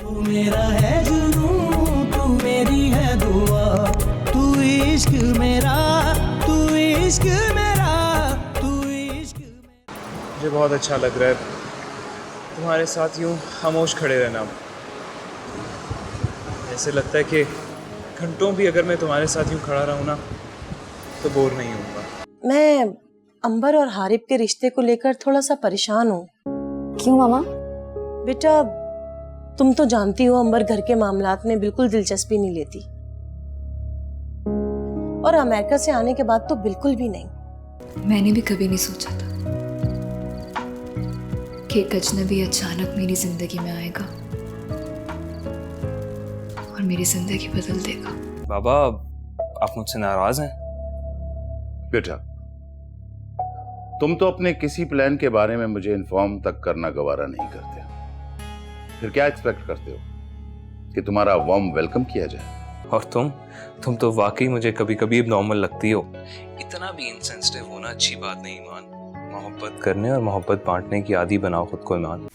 तू मेरा है जुनून, तू मेरी है दुआ, तू इश्क मेरा, तू इश्क मेरा, तू इश्क मेरा। मुझे बहुत अच्छा लग रहा है तुम्हारे साथ यूं खामोश खड़े रहना। ऐसे लगता है कि घंटों भी अगर मैं तुम्हारे साथ यूं खड़ा रहूं ना तो बोर नहीं होऊंगा। मैं अंबर और हारिब के रिश्ते को लेकर थोड़ा सा परेशान हूँ। क्यों मामा? बेटा तुम तो जानती हो अंबर घर के मामलात में बिल्कुल दिलचस्पी नहीं लेती, और अमेरिका से आने के बाद तो बिल्कुल भी नहीं। मैंने भी कभी नहीं सोचा था कि एक अजनबी अचानक मेरी जिंदगी में आएगा और मेरी जिंदगी बदल देगा। बाबा आप मुझसे नाराज हैं? बेटा तुम तो अपने किसी प्लान के बारे में मुझे इन्फॉर्म तक करना गवारा नहीं करते, फिर क्या एक्सपेक्ट करते हो कि तुम्हारा वार्म वेलकम किया जाए? और तुम तो वाकई मुझे कभी कभी नॉर्मल लगती हो। इतना भी इनसेंसिटिव होना अच्छी बात नहीं ईमान। मोहब्बत करने और मोहब्बत बांटने की आदी बनाओ खुद को ईमान।